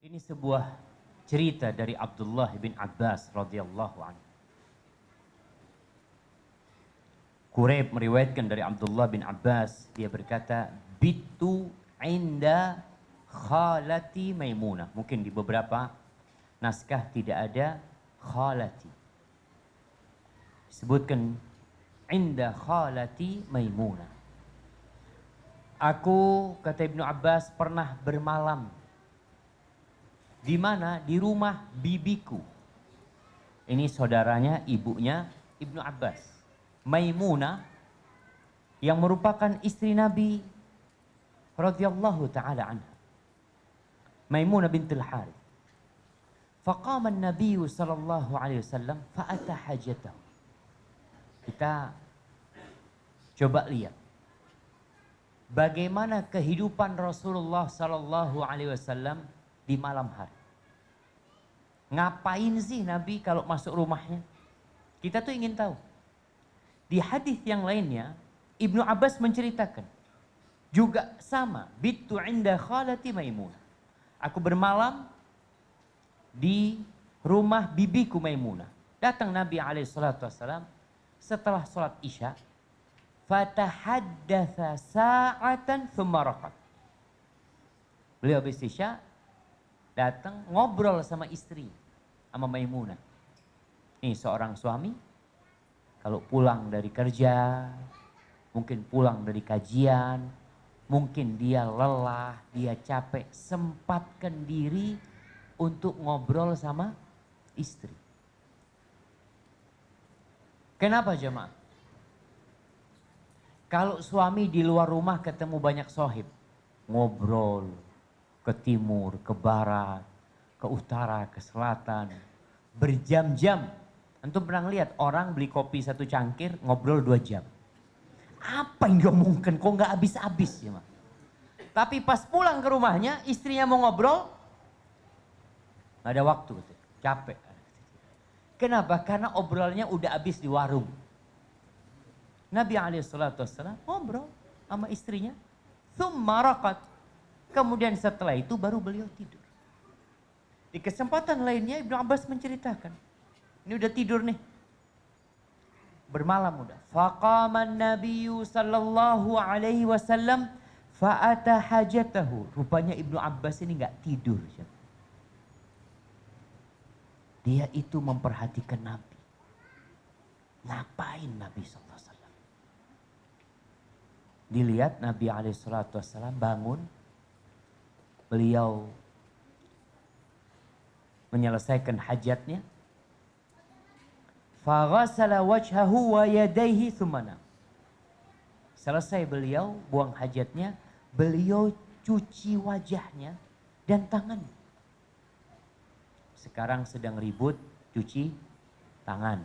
Ini sebuah cerita dari Abdullah bin Abbas radhiyallahu anhu. Quraib meriwayatkan dari Abdullah bin Abbas, dia berkata, "Bitu inda khalati Maimunah." Mungkin di beberapa naskah tidak ada khalati. Disebutkan inda khalati Maimunah. Aku, kata Ibnu Abbas, pernah bermalam di mana? Di rumah bibiku. Ini saudaranya, ibunya Ibnu Abbas, Maimunah, yang merupakan istri Nabi radhiyallahu taala anha, Maimunah bintul Harith. Faqama an-nabiy sallallahu alaihi wasallam fa'ata hajatahu. Kita coba lihat bagaimana kehidupan Rasulullah sallallahu alaihi wasallam di malam hari. Ngapain sih Nabi kalau masuk rumahnya? Kita tuh ingin tahu. Di hadis yang lainnya, Ibnu Abbas menceritakan juga sama, bitu inda khalati Maimunah. Aku bermalam di rumah bibiku Maimunah. Datang Nabi SAW setelah sholat Isya, fatahaddatsa sa'atan thumma raqad. Beliau habis Isya datang ngobrol sama istri, sama Maimunah. Ini seorang suami kalau pulang dari kerja, mungkin pulang dari kajian, mungkin dia lelah, dia capek, sempatkan diri untuk ngobrol sama istri. Kenapa jemaah? Kalau suami di luar rumah ketemu banyak sohib, ngobrol ke timur, ke barat, ke utara, ke selatan, berjam-jam. Antum pernah lihat orang beli kopi satu cangkir, ngobrol 2 jam. Apa yang diomongkan? Kok nggak habis-habis ya, Mak? Tapi pas pulang ke rumahnya, istrinya mau ngobrol, nggak ada waktu, capek. Kenapa? Karena obrolannya udah habis di warung. Nabi SAW ngobrol sama istrinya, tsumma raqad. Kemudian setelah itu baru beliau tidur. Di kesempatan lainnya Ibnu Abbas menceritakan, ini udah tidur nih, bermalam udah. Faqaman Nabiyyu sallallahu alaihi wasallam fa'ata hajatahu. Rupanya Ibnu Abbas ini nggak tidur. Dia itu memperhatikan Nabi. Ngapain Nabi sallallahu alaihi wasallam? Dilihat Nabi alaihi wasallam bangun, beliau menyelesaikan hajatnya. Faghasala wajhahu wa yadayhi thumma nam. Selesai beliau buang hajatnya, beliau cuci wajahnya dan tangannya. Sekarang sedang ribut cuci tangan.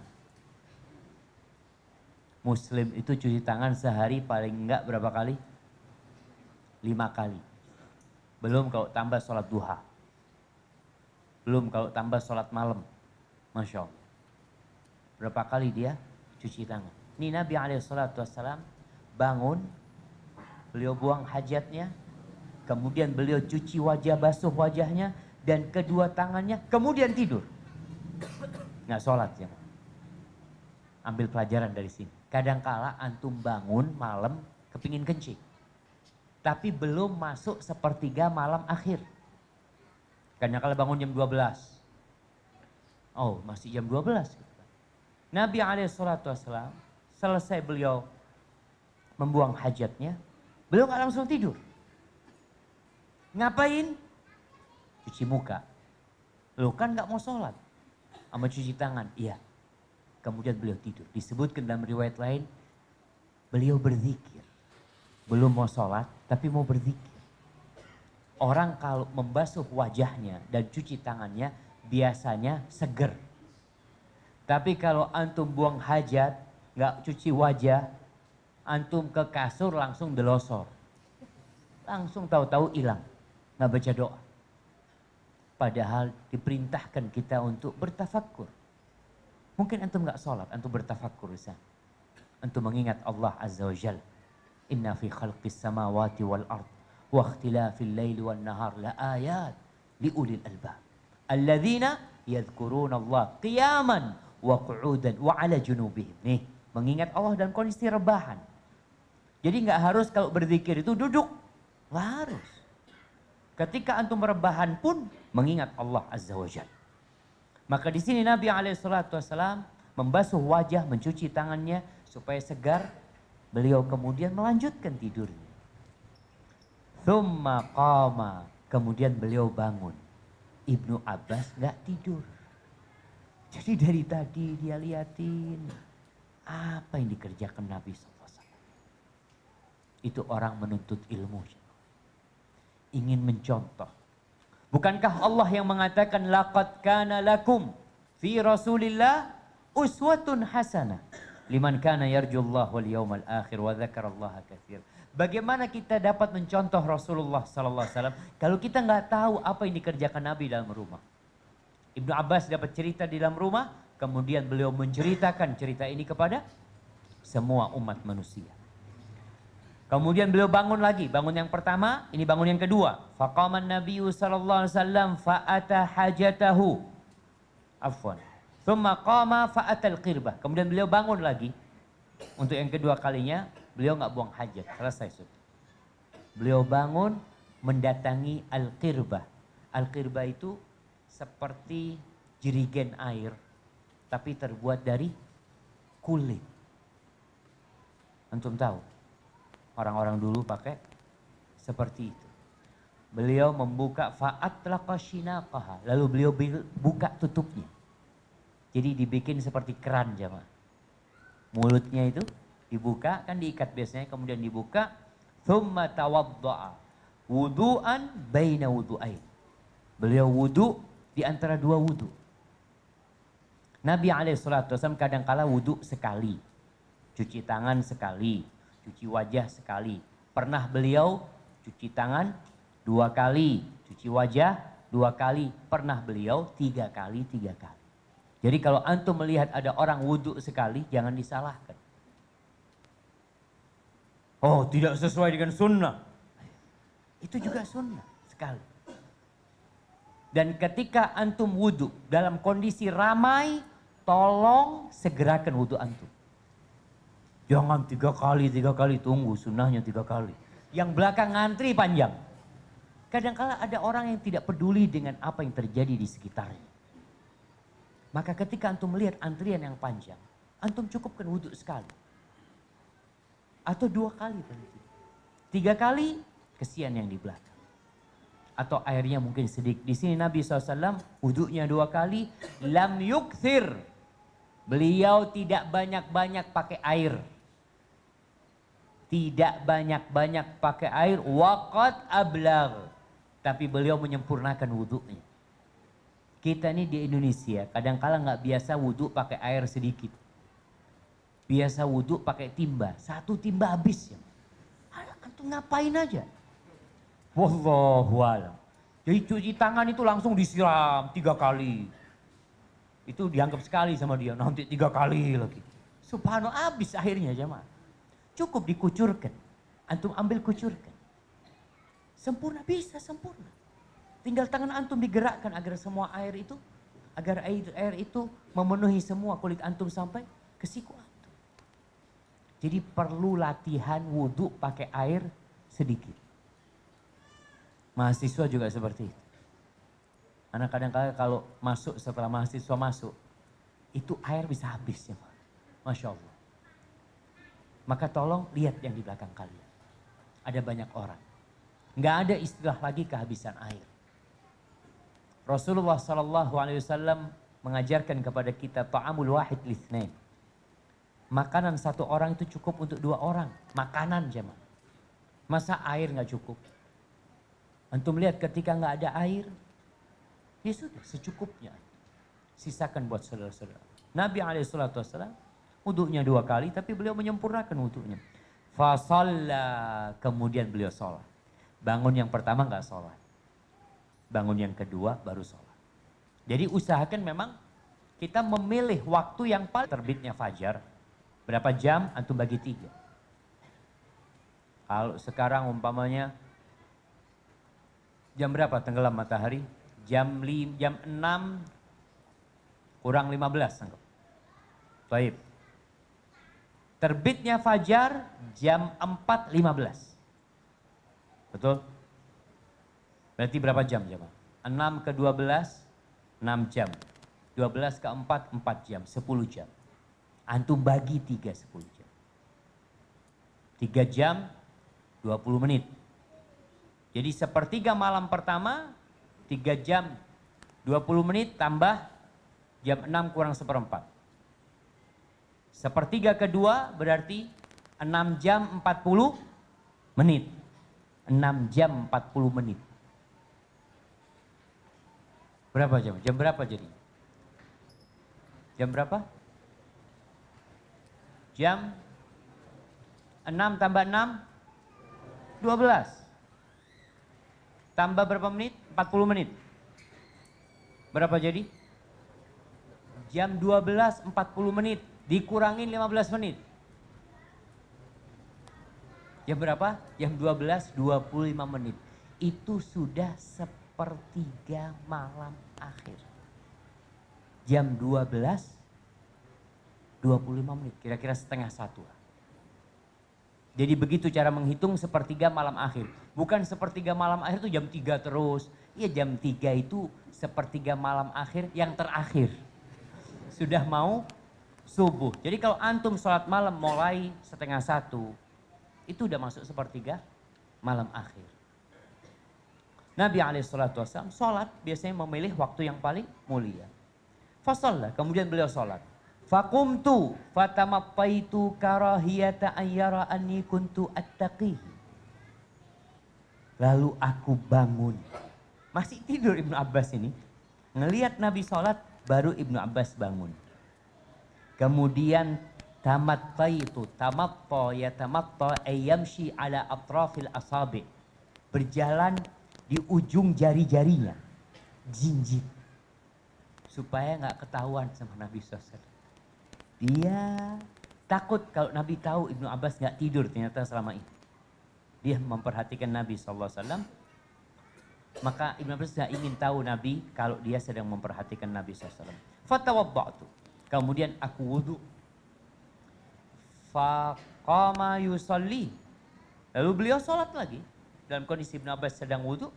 Muslim itu cuci tangan sehari paling enggak berapa kali? 5 kali. Belum kalau tambah sholat duha. Belum kalau tambah sholat malam. Masya Allah. Berapa kali dia cuci tangan. Ini Nabi SAW bangun, beliau buang hajatnya, kemudian beliau cuci wajah, basuh wajahnya, dan kedua tangannya, kemudian tidur. Nggak sholat ya. Ambil pelajaran dari sini. Kadangkala antum bangun malam kepingin kencing. Tapi belum masuk sepertiga malam akhir. Karena kalau bangun jam 12. Oh, masih jam 12. Nabi SAW selesai beliau membuang hajatnya, beliau nggak langsung tidur. Ngapain? Cuci muka. Loh kan nggak mau sholat. Sama cuci tangan. Iya. Kemudian beliau tidur. Disebutkan dalam riwayat lain, beliau berzikir. Belum mau sholat, tapi mau berzikir. Orang kalau membasuh wajahnya dan cuci tangannya, biasanya seger. Tapi kalau antum buang hajat, nggak cuci wajah, antum ke kasur langsung delosor. Langsung tahu-tahu hilang, nggak baca doa. Padahal diperintahkan kita untuk bertafakkur. Mungkin antum nggak sholat, antum bertafakkur. Antum mengingat Allah Azza wa Jalla. Inna fi khalqis samawati wal ard wa ikhtilafil laili wan nahar la ayat liulil albab. Alladzina yadhkuruna Allah qiyaman wa qu'udan wa ala junubihim. Nih, mengingat Allah dan kondisi rebahan. Jadi nggak harus kalau berzikir itu duduk. Nggak harus. Ketika antum rebahan pun mengingat Allah Azza wa Jalla. Maka di sini Nabi SAW membasuh wajah, mencuci tangannya supaya segar. Beliau kemudian melanjutkan tidurnya. Thumma qama, kemudian beliau bangun. Ibnu Abbas nggak tidur. Jadi dari tadi dia liatin apa yang dikerjakan Nabi SAW. Itu orang menuntut ilmu. Ingin mencontoh. Bukankah Allah yang mengatakan laqad kana lakum fi Rasulillah uswatun hasanah liman kana yarjullah wal yawmal akhir wa dzakarallaha katsir. Bagaimana kita dapat mencontoh Rasulullah sallallahu alaihi wasallam kalau kita nggak tahu apa yang dikerjakan Nabi dalam rumah? Ibnu Abbas dapat cerita di dalam rumah, kemudian beliau menceritakan cerita ini kepada semua umat manusia. Kemudian beliau bangun lagi, bangun yang pertama, ini bangun yang kedua. Faqaman Nabiyyu sallallahu alaihi wasallam fa'ata hajatahu. Afwan. Tsumma qama fa'atal qirbah. Kemudian beliau bangun lagi. Untuk yang kedua kalinya, beliau nggak buang hajat, selesai sudah. Beliau bangun mendatangi al-qirbah. Al-qirbah itu seperti jerigen air, tapi terbuat dari kulit. Antum tahu? Orang-orang dulu pakai seperti itu. Beliau membuka fa'atlaqa shinaqaha. Lalu beliau buka tutupnya. Jadi dibikin seperti keran jemaah. Mulutnya itu dibuka, kan diikat biasanya, kemudian dibuka. Thumma tawadda'a. Wudu'an baina wudu'ain. Beliau wudu di antara dua wudu. Nabi SAW kadang-kala wudu sekali. Cuci tangan sekali. Cuci wajah sekali. Pernah beliau cuci tangan 2 kali. Cuci wajah 2 kali. Pernah beliau 3 kali. Jadi kalau antum melihat ada orang wudhu sekali, jangan disalahkan. Oh, tidak sesuai dengan sunnah. Itu juga sunnah sekali. Dan ketika antum wudhu dalam kondisi ramai, tolong segerakan wudhu antum. Jangan 3 kali, tunggu sunnahnya 3 kali. Yang belakang ngantri panjang. Kadang-kala ada orang yang tidak peduli dengan apa yang terjadi di sekitarnya. Maka ketika antum melihat antrian yang panjang, antum cukupkan wudhu sekali. Atau 2 kali berarti. 3 kali, kesian yang di belakang. Atau airnya mungkin sedikit. Di sini Nabi SAW wudhunya 2 kali. Lam yukthir. Beliau tidak banyak-banyak pakai air. Tidak banyak-banyak pakai air. Waqad ablagh. Tapi beliau menyempurnakan wudhunya. Kita ini di Indonesia kadang-kala nggak biasa wudhu pakai air sedikit. Biasa wudhu pakai timba. 1 timba habis ya. Antum ngapain aja? Wallahu a'lam. Jadi cuci tangan itu langsung disiram 3 kali. Itu dianggap sekali sama dia. Nanti 3 kali lagi. Subhanallah, habis akhirnya jemaah. Cukup dikucurkan. Antum ambil kucurkan. Sempurna, bisa sempurna. Tinggal tangan antum digerakkan agar semua air itu, agar air itu memenuhi semua kulit antum sampai ke siku antum. Jadi perlu latihan wudhu pakai air sedikit. Mahasiswa juga seperti itu. Karena kadang-kadang kalau masuk, setelah mahasiswa masuk, itu air bisa habis ya. Masya Allah. Maka tolong lihat yang di belakang kalian. Ada banyak orang. Nggak ada istilah lagi kehabisan air. Rasulullah SAW mengajarkan kepada kita ta'amul wahid lithnain. Makanan 1 orang itu cukup untuk 2 orang. Makanan jemaah. Masa air nggak cukup? Antum lihat ketika nggak ada air, ya sudah secukupnya. Sisakan buat saudara-saudara. Nabi SAW wudhunya 2 kali, tapi beliau menyempurnakan wudhunya. Fasalla, kemudian beliau sholat. Bangun yang pertama nggak sholat. Bangun yang kedua baru sholat. Jadi usahakan memang kita memilih waktu yang paling terbitnya fajar. Berapa jam? Antum bagi 3. Kalau sekarang umpamanya jam berapa tenggelam matahari? jam 6 kurang 15 anggap. Baik. Terbitnya fajar jam 4.15. Betul? Berarti berapa jam jemaah? 6 ke 12, 6 jam. 12 ke 4, 4 jam, 10 jam. Antum bagi 3, 10 jam. 3 jam, 20 menit. Jadi sepertiga malam pertama, 3 jam, 20 menit tambah jam 6 kurang seperempat. Sepertiga kedua berarti 6 jam 40 menit. 6 jam 40 menit. Berapa jam? Jam berapa jadi? Jam berapa? Jam 6 tambah 6, 12. Tambah berapa menit? 40 menit. Berapa jadi? Jam 12, 40 menit. Dikurangin 15 menit. Jam berapa? Jam 12, 25 menit. Itu sudah sepertiga malam akhir. Jam 12, 25 menit. Kira-kira setengah satu. Jadi begitu cara menghitung sepertiga malam akhir. Bukan sepertiga malam akhir itu jam 3 terus. Iya jam 3 itu sepertiga malam akhir yang terakhir. Sudah mau subuh. Jadi kalau antum sholat malam mulai setengah satu. Itu udah masuk sepertiga malam akhir. Nabi SAW sholat biasanya memilih waktu yang paling mulia. Fasallah, kemudian beliau sholat. Faqumtu fatamappaitu karahiyata ayyara anni kuntu attaqihi. Lalu aku bangun. Masih tidur Ibnu Abbas ini. Ngelihat Nabi sholat, baru Ibnu Abbas bangun. Kemudian tamattaitu, tamatta ayyamshi ala atrafil asabi. Berjalan di ujung jari-jarinya. Jinjit. Supaya nggak ketahuan sama Nabi SAW. Dia takut kalau Nabi tahu Ibnu Abbas nggak tidur ternyata selama ini. Dia memperhatikan Nabi SAW. Maka Ibnu Abbas nggak ingin tahu Nabi kalau dia sedang memperhatikan Nabi SAW. Fatawabba'tu. Kemudian aku wudhu. Faqama yusalli. Lalu beliau sholat lagi. Dalam kondisi Ibnu Abbas sedang wudhu.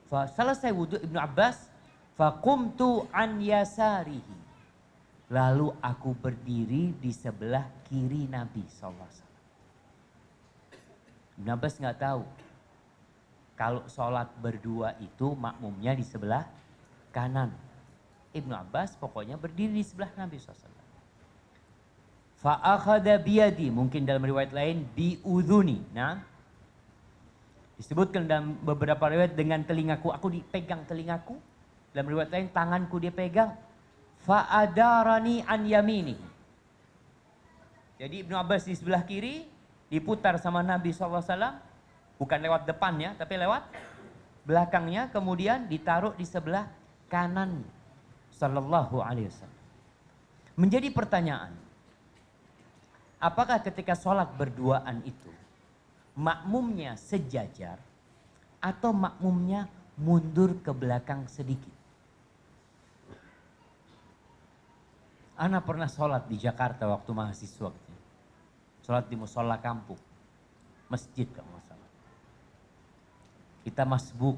Selesai wudhu Ibnu Abbas. Faqumtu an yasarihi. Lalu aku berdiri di sebelah kiri Nabi SAW. Ibnu Abbas nggak tahu. Kalau sholat berdua itu makmumnya di sebelah kanan. Ibnu Abbas pokoknya berdiri di sebelah Nabi SAW. Fa'akhada biyadi. Mungkin dalam riwayat lain biudhuni. Nah, disebutkan dalam beberapa riwayat dengan telingaku. Aku dipegang telingaku. Dalam riwayat lain tanganku dia pegang. Fa'adarani an yamini. Jadi Ibnu Abbas di sebelah kiri. Diputar sama Nabi SAW. Bukan lewat depannya tapi lewat belakangnya. Kemudian ditaruh di sebelah kanan. Sallallahu alaihi wasallam. Menjadi pertanyaan. Apakah ketika sholat berduaan itu. Makmumnya sejajar. Atau makmumnya mundur ke belakang sedikit. Ana pernah sholat di Jakarta waktu mahasiswa. Sholat di musola kampung. Masjid kalau masalah. Kita masbuk.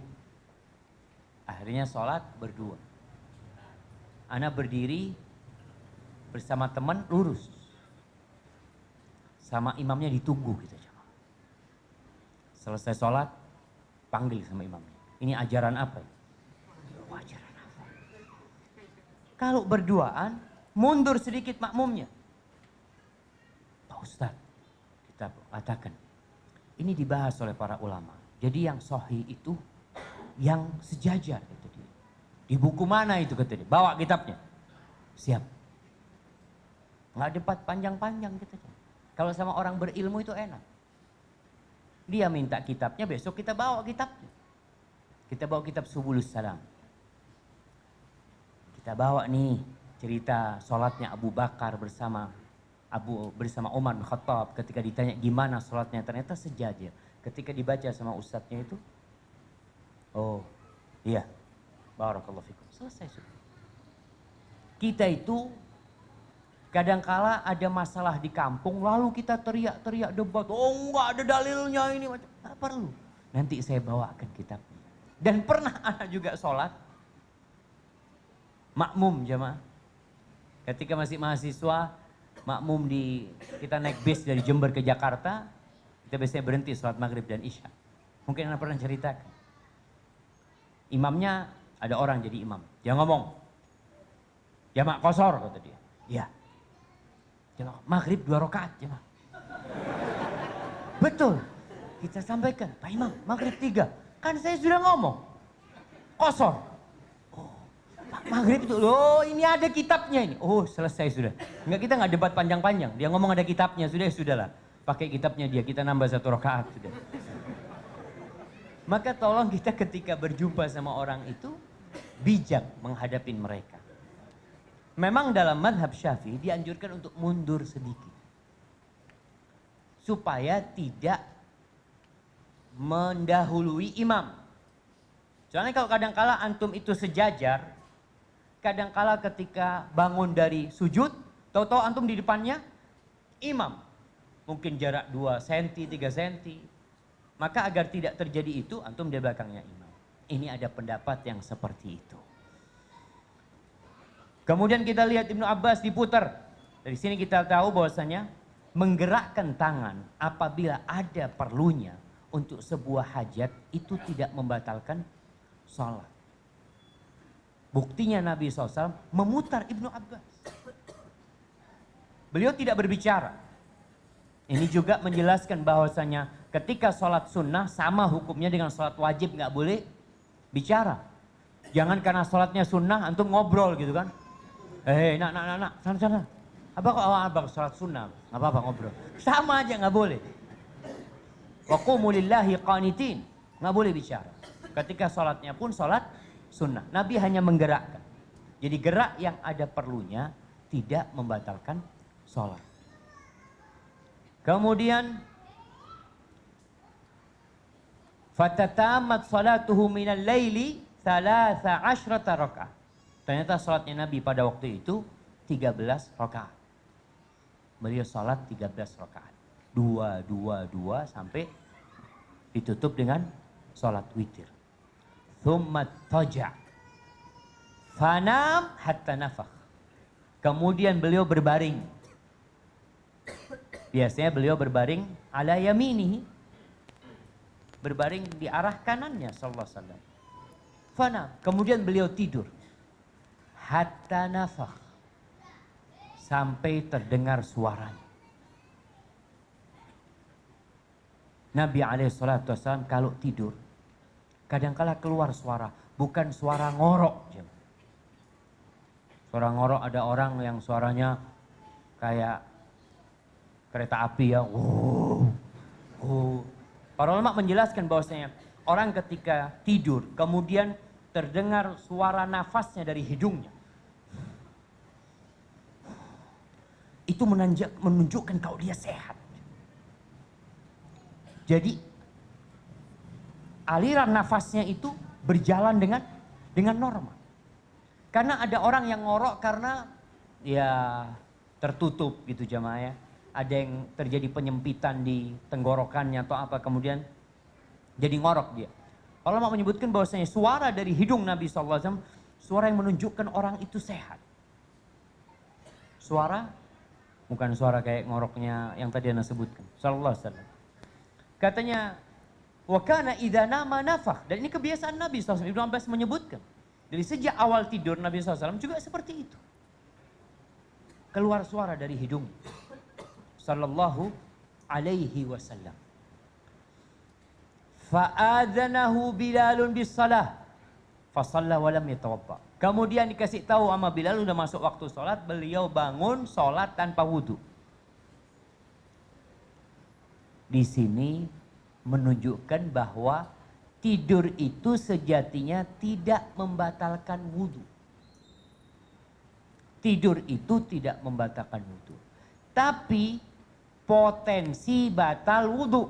Akhirnya sholat berdua. Ana berdiri bersama teman lurus. Sama imamnya ditunggu gitu. Selesai sholat, panggil sama imamnya. Ini ajaran apa? Ajaran apa? Kalau berduaan, mundur sedikit makmumnya. Pak Ustadz, kita katakan. Ini dibahas oleh para ulama. Jadi yang sahih itu yang sejajar. Kata dia. Di buku mana itu kata dia? Bawa kitabnya. Siap. Nggak debat panjang-panjang gitu. Kalau sama orang berilmu itu enak. Dia minta kitabnya, besok kita bawa kitabnya. Kita bawa kitab Subulus Salam. Kita bawa nih cerita sholatnya Abu Bakar bersama Umar bin Khattab. Ketika ditanya gimana sholatnya, ternyata sejajar. Ketika dibaca sama ustadznya itu, oh iya, Barakallahu fikum. Selesai sudah. Kita itu kadangkala ada masalah di kampung, lalu kita teriak-teriak debat. Oh enggak ada dalilnya ini. Nggak perlu. Nanti saya bawakan kitabnya. Dan pernah anak juga sholat. Makmum jamaah. Ketika masih mahasiswa, makmum kita naik bis dari Jember ke Jakarta. Kita biasanya berhenti sholat maghrib dan isya. Mungkin anak pernah ceritakan. Imamnya ada orang jadi imam. Dia ngomong. Jamak kosor kata dia. Iya. Jamak maghrib 2 rakaat jamaah. Betul. Kita sampaikan, Pak Imam, maghrib 3. Kan saya sudah ngomong. Kosor. Oh, maghrib itu, oh ini ada kitabnya ini. Oh selesai sudah. Enggak, kita nggak debat panjang-panjang. Dia ngomong ada kitabnya, sudahlah. Pakai kitabnya dia, kita nambah 1 rakaat sudah. Maka tolong kita ketika berjumpa sama orang itu, bijak menghadapi mereka. Memang dalam madhab Syafi'i dianjurkan untuk mundur sedikit. Supaya tidak mendahului imam. Soalnya kalau kadangkala antum itu sejajar, kadangkala ketika bangun dari sujud, tahu-tahu antum di depannya imam. Mungkin jarak 2 cm, 3 cm. Maka agar tidak terjadi itu, antum di belakangnya imam. Ini ada pendapat yang seperti itu. Kemudian kita lihat Ibnu Abbas diputar. Dari sini kita tahu bahwasanya menggerakkan tangan apabila ada perlunya untuk sebuah hajat itu tidak membatalkan sholat. Buktinya Nabi SAW memutar Ibnu Abbas. Beliau tidak berbicara. Ini juga menjelaskan bahwasanya ketika sholat sunnah sama hukumnya dengan sholat wajib, nggak boleh bicara. Jangan karena sholatnya sunnah antum ngobrol gitu kan. Nak, sana. Abang sholat sunnah, nggak apa-apa ngobrol. Sama aja nggak boleh. Wa qumu lillahi qanitin. Nggak boleh bicara. Ketika sholatnya pun sholat sunnah. Nabi hanya menggerakkan. Jadi gerak yang ada perlunya tidak membatalkan sholat. Kemudian fatatamat salatuhu minal laili 13 raka'ah. Ternyata sholatnya Nabi pada waktu itu 13 rakaat. Beliau sholat 13 rakaat. 2 sampai ditutup dengan sholat witir. Thumma taja. Fanam hatta nafakh. Kemudian beliau berbaring. Biasanya beliau berbaring ala yaminihi. Berbaring di arah kanannya sallallahu alaihi wasallam. Fanam. Kemudian beliau tidur. Hatta nafakh. Sampai terdengar suaranya. Nabi SAW kalau tidur, kadangkala keluar suara, bukan suara ngorok. Suara ngorok ada orang yang suaranya kayak kereta api ya. Para ulama menjelaskan bahwasanya orang ketika tidur, kemudian terdengar suara nafasnya dari hidungnya. Itu menunjukkan kalau dia sehat. Jadi aliran nafasnya itu berjalan dengan normal. Karena ada orang yang ngorok karena ya tertutup gitu jamaah ya. Ada yang terjadi penyempitan di tenggorokannya atau apa kemudian jadi ngorok dia. Allah menyebutkan bahwasanya suara dari hidung Nabi SAW suara yang menunjukkan orang itu sehat. Suara bukan suara kayak ngoroknya yang tadi Anda sebutkan. Sallallahu alaihi wasallam. Katanya, wa kana idza nama nafakh. Dan ini kebiasaan Nabi SAW. Ibnu Abbas menyebutkan. Dari sejak awal tidur Nabi SAW juga seperti itu. Keluar suara dari hidung. Sallallahu alaihi wasallam. Fa'adzanahu Bilalun bis-salah. Fasalla wa lam yatawadda. Kemudian dikasih tahu sama Bilal udah masuk waktu sholat. Beliau bangun sholat tanpa wudhu. Di sini menunjukkan bahwa tidur itu sejatinya tidak membatalkan wudhu. Tidur itu tidak membatalkan wudhu. Tapi potensi batal wudhu.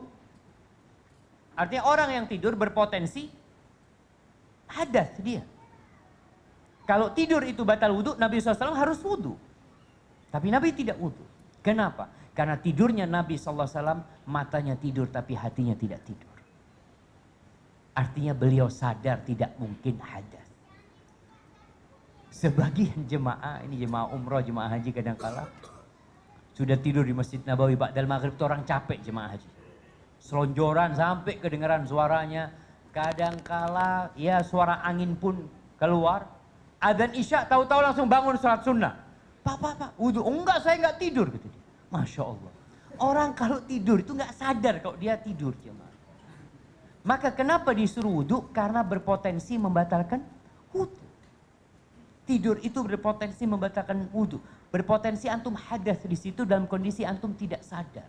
Artinya orang yang tidur berpotensi hadas dia. Kalau tidur itu batal wudhu, Nabi SAW harus wudhu. Tapi Nabi tidak wudhu. Kenapa? Karena tidurnya Nabi SAW, matanya tidur tapi hatinya tidak tidur. Artinya beliau sadar tidak mungkin hadas. Sebagian jemaah, ini jemaah umroh, jemaah haji kadangkala sudah tidur di Masjid Nabawi ba'dal maghrib, itu orang capek jemaah haji. Selonjoran sampai kedengaran suaranya. Kadangkala ya suara angin pun keluar. Adzan Isya tahu-tahu langsung bangun sholat sunnah. Pak, wudhu. Enggak, saya enggak tidur. Gitu. Masya Allah. Orang kalau tidur itu enggak sadar kalau dia tidur. Jemaah. Maka kenapa disuruh wudhu? Karena berpotensi membatalkan wudhu. Tidur itu berpotensi membatalkan wudhu. Berpotensi antum hadas di situ dalam kondisi antum tidak sadar.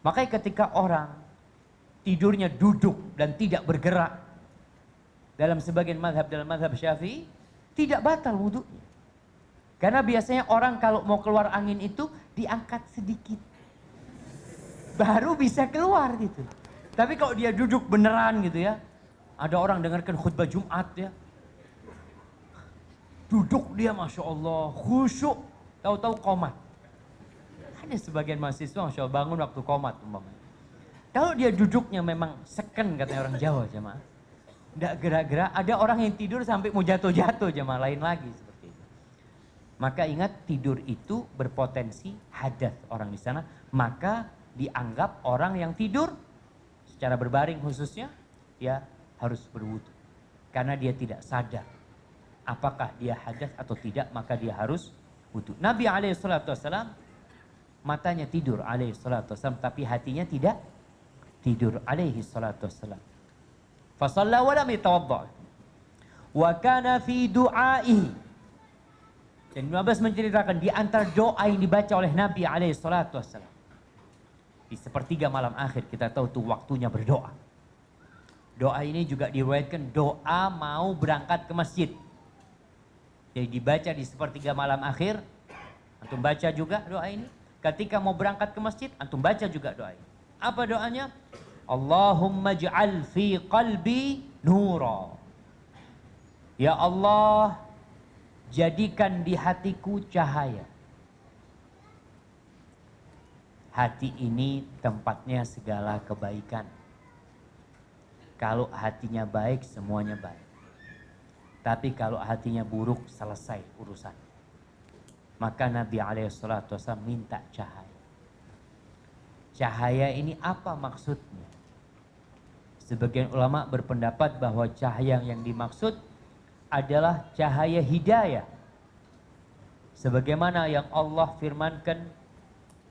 Makanya ketika orang tidurnya duduk dan tidak bergerak, dalam sebagian mazhab, dalam mazhab Syafi'i, tidak batal wudhunya. Karena biasanya orang kalau mau keluar angin itu diangkat sedikit, baru bisa keluar gitu. Tapi kalau dia duduk beneran gitu ya, ada orang dengarkan khutbah Jumat ya, duduk dia Masya Allah, khusyuk, tahu-tahu komat. Ada sebagian mahasiswa Masya Allah bangun waktu komat umpamanya. Kalau dia duduknya memang seken katanya orang Jawa jemaah, tidak gerak-gerak, ada orang yang tidur sampai mau jatuh-jatuh jemaah, lain lagi seperti itu. Maka ingat, tidur itu berpotensi hadas orang di sana, maka dianggap orang yang tidur secara berbaring khususnya ya harus berwudu. Karena dia tidak sadar apakah dia hadas atau tidak, maka dia harus wudu. Nabi SAW matanya tidur SAW, tapi hatinya tidak tidur SAW. Fasalla wa lam yatawadda. Wa kana fi du'aihi. Dan Ibnu Abbas menceritakan di antara doa yang dibaca oleh Nabi SAW. Di sepertiga malam akhir kita tahu tuh waktunya berdoa. Doa ini juga diriwayatkan doa mau berangkat ke masjid. Jadi dibaca di sepertiga malam akhir. Antum baca juga doa ini. Ketika mau berangkat ke masjid, antum baca juga doa ini. Apa doanya? Allahumma ja'al fi qalbi nura. Ya Allah, jadikan di hatiku cahaya. Hati ini tempatnya segala kebaikan. Kalau hatinya baik, semuanya baik. Tapi kalau hatinya buruk, selesai urusan. Maka Nabi SAW minta cahaya. Cahaya ini apa maksudnya? Sebagian ulama berpendapat bahwa cahaya yang dimaksud adalah cahaya hidayah. Sebagaimana yang Allah firmankan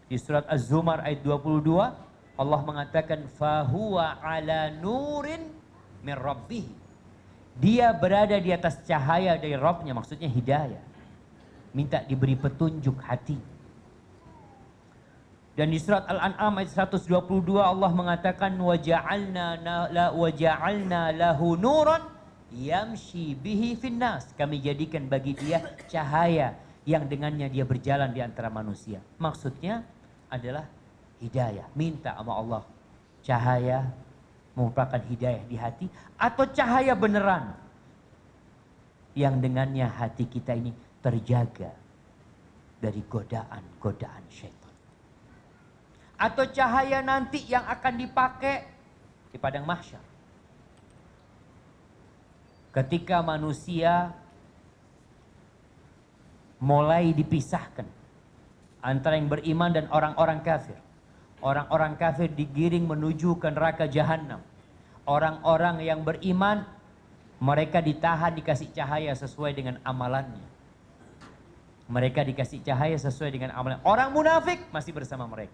di surat Az-Zumar ayat 22, Allah mengatakan fahuwa ala nurin min rabbih. Dia berada di atas cahaya dari Rabbnya, maksudnya hidayah. Minta diberi petunjuk hati. Dan di surat Al-An'am ayat 122 Allah mengatakan waja'alna lahu nuran yamshi bihi finnas. Kami jadikan bagi dia cahaya yang dengannya dia berjalan di antara manusia. Maksudnya adalah hidayah. Minta sama Allah cahaya merupakan hidayah di hati atau cahaya beneran yang dengannya hati kita ini terjaga dari godaan-godaan syaitan. Atau cahaya nanti yang akan dipakai di padang mahsyar. Ketika manusia mulai dipisahkan antara yang beriman dan orang-orang kafir. Orang-orang kafir digiring menuju ke neraka jahanam. Orang-orang yang beriman, mereka ditahan, dikasih cahaya sesuai dengan amalannya. Mereka dikasih cahaya sesuai dengan amalan. Orang munafik masih bersama mereka.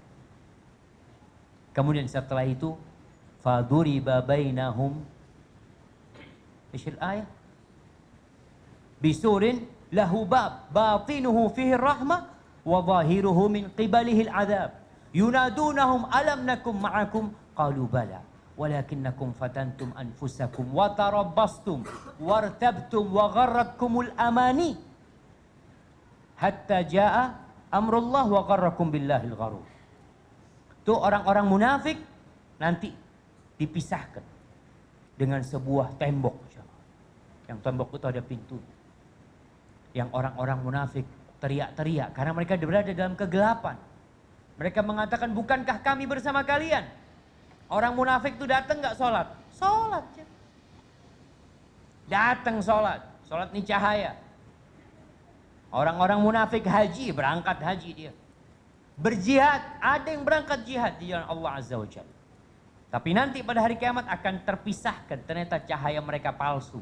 Kemudian setelah itu faduriba bainahum ayat bisurin lahu bab batinuhu fihi rahmah wa zahiruhu min qibalihi al-'adzab yunadunahum alam nakum ma'akum qalu bala walakinnakum fatantum anfusakum wa tarabbastum wartabtum wa gharratkumul amani hatta jaa amrullah wa gharrakum billahil gharur. Itu orang-orang munafik nanti dipisahkan dengan sebuah tembok. Yang tembok itu ada pintu. Yang orang-orang munafik teriak-teriak karena mereka berada dalam kegelapan. Mereka mengatakan, bukankah kami bersama kalian? Orang munafik itu datang nggak sholat? Sholat. Datang sholat. Sholat ini cahaya. Orang-orang munafik haji, berangkat haji dia. Berjihad, ada yang berangkat jihad di jalan Allah Azza wa Jalla. Tapi nanti pada hari kiamat akan terpisahkan, ternyata cahaya mereka palsu.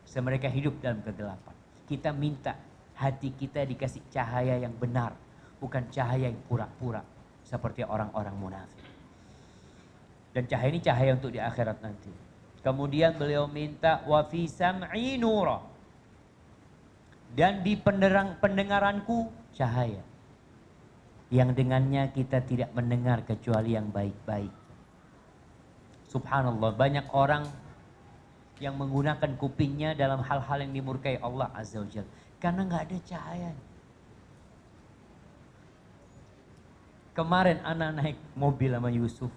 Mereka hidup dalam kegelapan. Kita minta hati kita dikasih cahaya yang benar, bukan cahaya yang pura-pura seperti orang-orang munafik. Dan cahaya ini cahaya untuk di akhirat nanti. Kemudian beliau minta wa fi sam'i nura. Dan di pendengaranku cahaya. Yang dengannya kita tidak mendengar kecuali yang baik-baik. Subhanallah, banyak orang yang menggunakan kupingnya dalam hal-hal yang dimurkai Allah Azza wa Jalla. Karena nggak ada cahaya. Kemarin anak naik mobil sama Yusuf.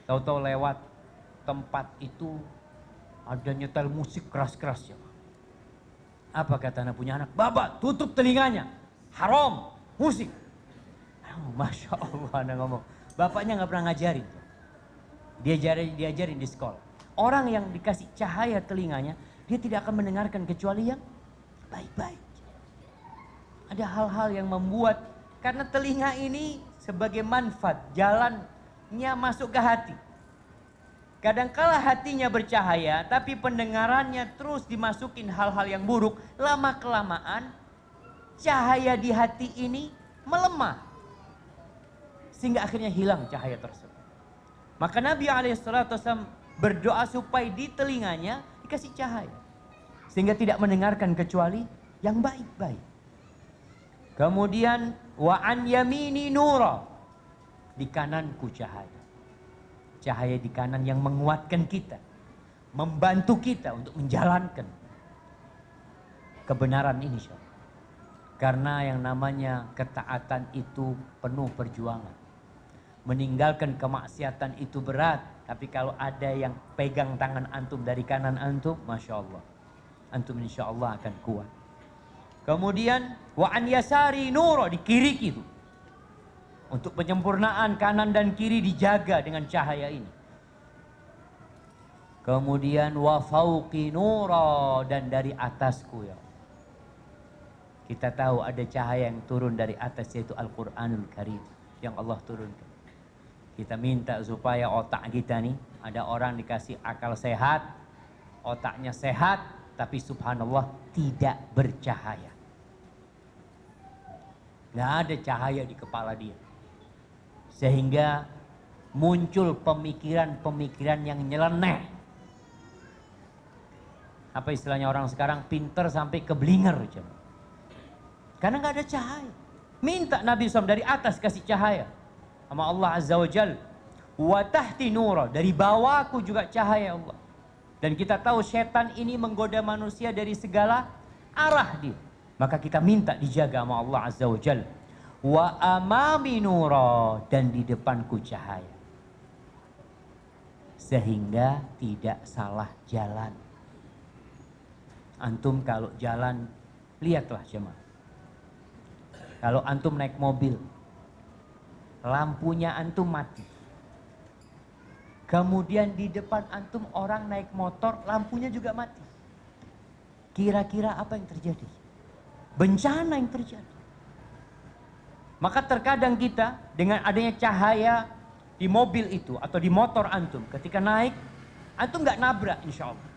Tahu-tahu lewat tempat itu ada nyetel musik keras-keras ya. Apa kata anak punya anak? Baba, tutup telinganya. Haram, musik. Oh, Masya Allah anak ngomong. Bapaknya nggak pernah ngajarin. Diajarin di sekolah. Orang yang dikasih cahaya telinganya, dia tidak akan mendengarkan kecuali yang baik-baik. Ada hal-hal yang membuat, karena telinga ini sebagai manfaat, jalannya masuk ke hati. Kadangkala hatinya bercahaya, tapi pendengarannya terus dimasukin hal-hal yang buruk. Lama-kelamaan, cahaya di hati ini melemah. Sehingga akhirnya hilang cahaya tersebut. Maka Nabi SAW berdoa supaya di telinganya dikasih cahaya. Sehingga tidak mendengarkan kecuali yang baik-baik. Kemudian wa an yamini nura. Di kananku cahaya. Cahaya di kanan yang menguatkan kita. Membantu kita untuk menjalankan kebenaran ini. Karena yang namanya ketaatan itu penuh perjuangan. Meninggalkan kemaksiatan itu berat. Tapi kalau ada yang pegang tangan antum dari kanan antum, Masya Allah. Antum insya Allah akan kuat. Kemudian, wa an yasari nuro, di kiri itu. Untuk penyempurnaan kanan dan kiri dijaga dengan cahaya ini. Kemudian, wa fauqi nuro, dan dari atasku ya. Kita tahu ada cahaya yang turun dari atas, yaitu Al-Quranul Karim. Yang Allah turunkan. Kita minta supaya otak kita nih, ada orang dikasih akal sehat, otaknya sehat, tapi subhanallah tidak bercahaya. Nggak ada cahaya di kepala dia. Sehingga muncul pemikiran-pemikiran yang nyeleneh. Apa istilahnya orang sekarang, pinter sampai keblinger. Karena nggak ada cahaya. Minta Nabi SAW dari atas kasih cahaya. Sama Allah Azza wa Jal. Wa tahti nura, dari bawahku juga cahaya Allah. Dan kita tahu setan ini menggoda manusia dari segala arah dia. Maka kita minta dijaga sama Allah Azza wa Jal. Wa amami nura, dan di depanku cahaya. Sehingga tidak salah jalan. Antum kalau jalan, lihatlah jemaah. Kalau antum naik mobil, lampunya antum mati. Kemudian di depan antum orang naik motor, lampunya juga mati. Kira-kira apa yang terjadi? Bencana yang terjadi. Maka terkadang kita dengan adanya cahaya di mobil itu atau di motor antum, ketika naik, antum nggak nabrak insya Allah.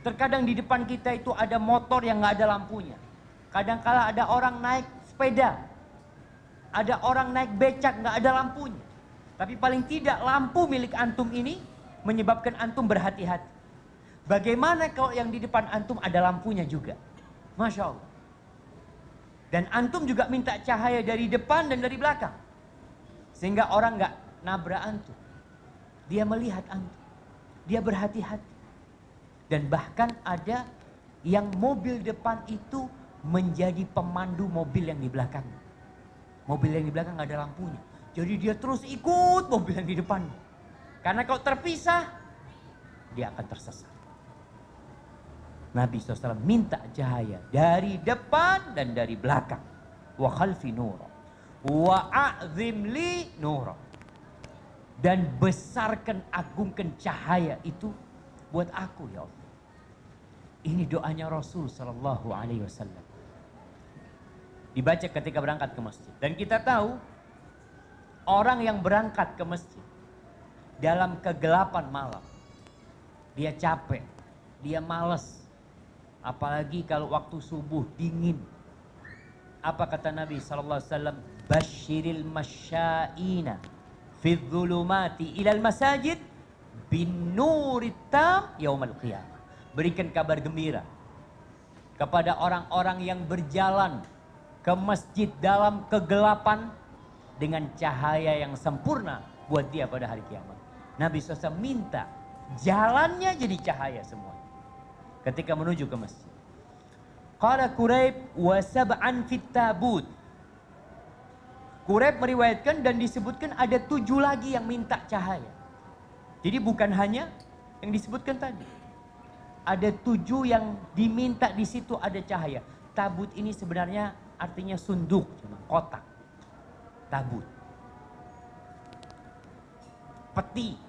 Terkadang di depan kita itu ada motor yang nggak ada lampunya. Kadangkala ada orang naik sepeda. Ada orang naik becak nggak ada lampunya. Tapi paling tidak lampu milik antum ini menyebabkan antum berhati-hati. Bagaimana kalau yang di depan antum ada lampunya juga? Masya Allah. Dan antum juga minta cahaya dari depan dan dari belakang. Sehingga orang nggak nabrak antum. Dia melihat antum. Dia berhati-hati. Dan bahkan ada yang mobil depan itu menjadi pemandu mobil yang di belakang. Mobil yang di belakang nggak ada lampunya. Jadi dia terus ikut mobil yang di depan. Karena kalau terpisah, dia akan tersesat. Nabi SAW minta cahaya dari depan dan dari belakang. Wa khalfi nura wa a'zim li nura. Dan besarkan, agungkan cahaya itu buat aku ya Allah. Ini doanya Rasul sallallahu alaihi wasallam. Dibaca ketika berangkat ke masjid. Dan kita tahu orang yang berangkat ke masjid dalam kegelapan malam, dia capek, dia malas. Apalagi kalau waktu subuh dingin. Apa kata Nabi sallallahu alaihi wasallam? Basyiril masyaina fi dhulumati ilal masajid bin nurit tam yaumal qiyamah. Berikan kabar gembira kepada orang-orang yang berjalan ke masjid dalam kegelapan dengan cahaya yang sempurna buat dia pada hari kiamat. Nabi SAW minta jalannya jadi cahaya semua ketika menuju ke masjid. Qala Quraib wa sab'an fit tabut. Quraib meriwayatkan dan disebutkan ada 7 lagi yang minta cahaya. Jadi bukan hanya yang disebutkan tadi. Ada 7 yang diminta di situ ada cahaya. Tabut ini sebenarnya artinya sunduk, kotak. Tabut. Peti.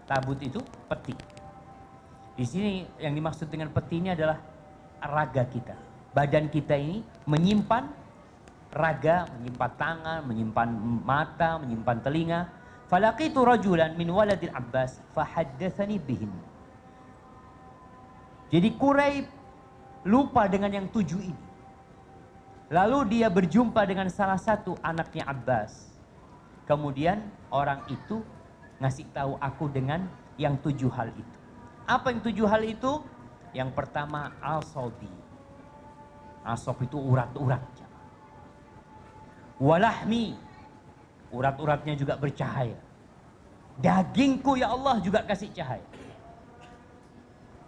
Tabut itu peti. Di sini yang dimaksud dengan peti ini adalah raga kita. Badan kita ini menyimpan raga, menyimpan tangan, menyimpan mata, menyimpan telinga. Falaqitu rajulan min waladil Abbas fahaddatsani bihin. Jadi Quraib lupa dengan yang 7 ini. Lalu dia berjumpa dengan salah satu anaknya Abbas. Kemudian orang itu ngasih tahu aku dengan yang 7 hal itu. Apa yang 7 hal itu? Yang pertama al-sobi. Al-sob itu urat-urat. Walahmi. Urat-uratnya juga bercahaya. Dagingku ya Allah juga kasih cahaya.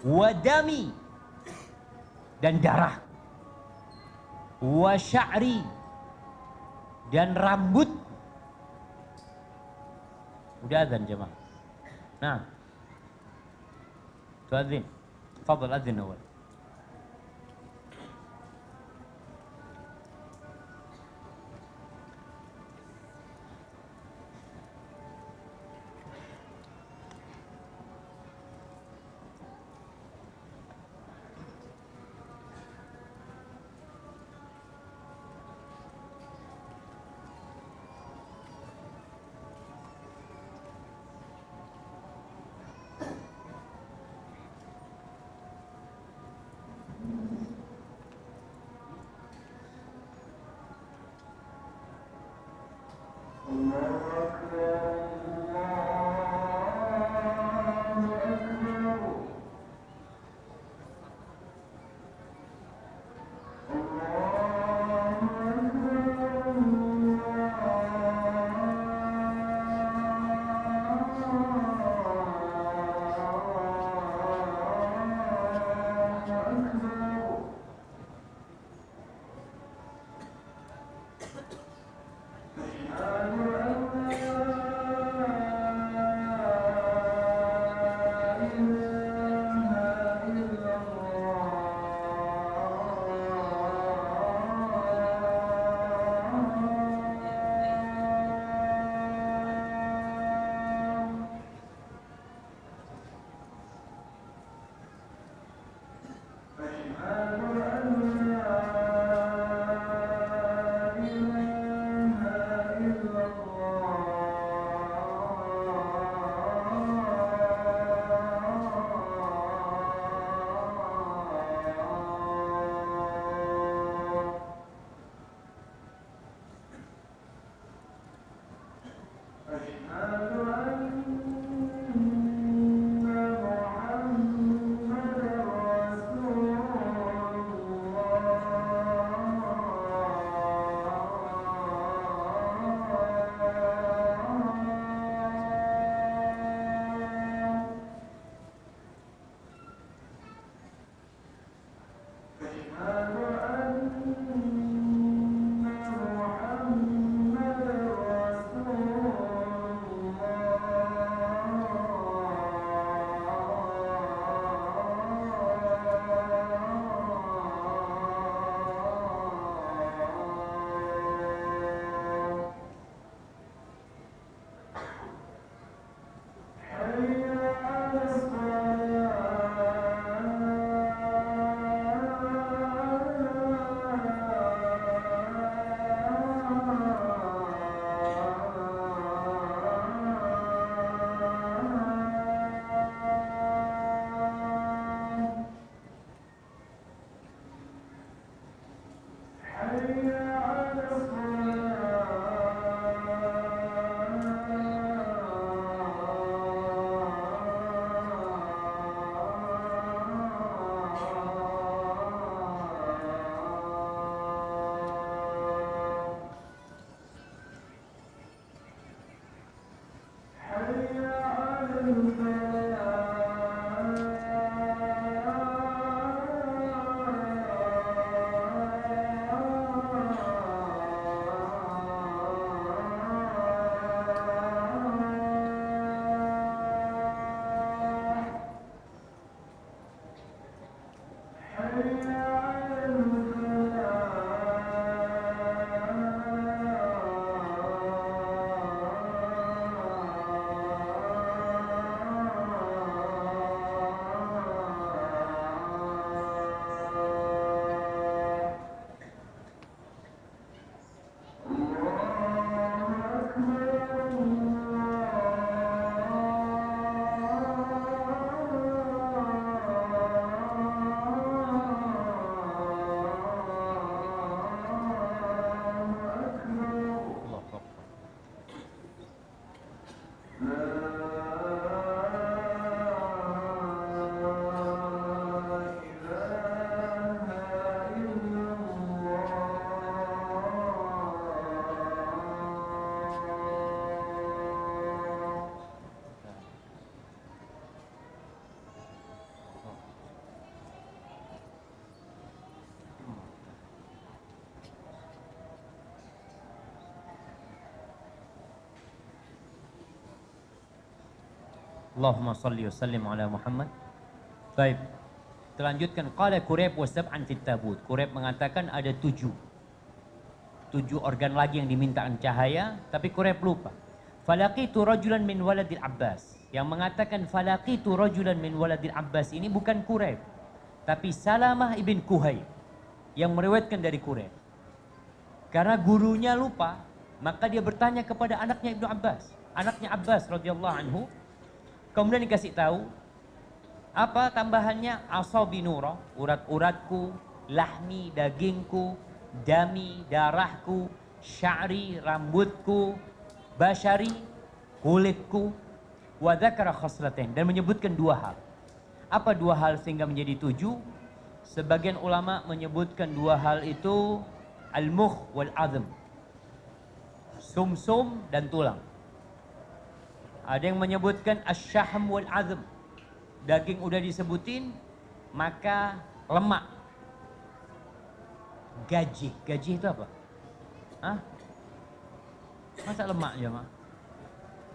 Wadami. Dan darah. Wa sya'ri. Dan rambut. Udah azan jemaah. Nah. Tuadzin. Fadal adzin awal. Allahumma salli wa sallim ala Muhammad. Baik. Terlanjutkan. Qala Quraib wa sab'an fit tabut. Quraib mengatakan ada 7 organ lagi yang dimintakan cahaya, tapi Quraib lupa. Falaqitu rajulan min waladil Abbas. Yang mengatakan falaqitu rajulan min waladil Abbas ini bukan Quraib, tapi Salamah ibn Kuhayy yang meriwayatkan dari Quraib. Karena gurunya lupa, maka dia bertanya kepada anaknya Ibnu Abbas, anaknya Abbas radhiyallahu anhu. Kemudian dikasih tahu, apa tambahannya? Asabi nura, urat-uratku, lahmi, dagingku, dami, darahku, sya'ri, rambutku, basyari, kulitku, wa dzakara khaslatain, dan menyebutkan 2 hal. Apa 2 hal sehingga menjadi 7? Sebagian ulama menyebutkan 2 hal itu al-mukh wal azm, sumsum dan tulang. Ada yang menyebutkan asy-syahm wal azm, daging udah disebutin, maka lemak. Gaji itu apa? Hah? Masa lemak ya, Mak?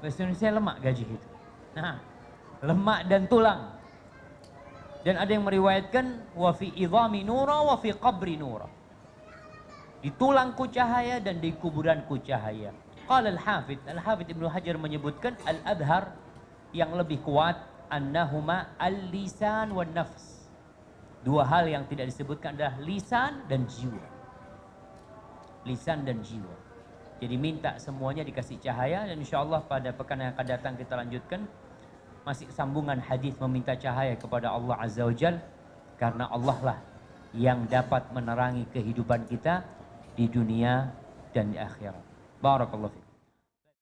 Bahasa Indonesia lemak gaji itu. Nah, lemak dan tulang. Dan ada yang meriwayatkan wa fi idhami nura wa fi qabri nura. Di tulangku cahaya dan di kuburanku cahaya. Qala Al-Hafidh Ibnu Hajar menyebutkan al-adhar yang lebih kuat annahuma al-lisan wan nafs. 2 hal yang tidak disebutkan adalah lisan dan jiwa. Lisan dan jiwa. Jadi minta semuanya dikasih cahaya, dan insyaallah pada pekan yang akan datang kita lanjutkan masih sambungan hadis meminta cahaya kepada Allah Azza wa Jalla, karena Allah lah yang dapat menerangi kehidupan kita di dunia dan di akhirat. Barakallahu fiik.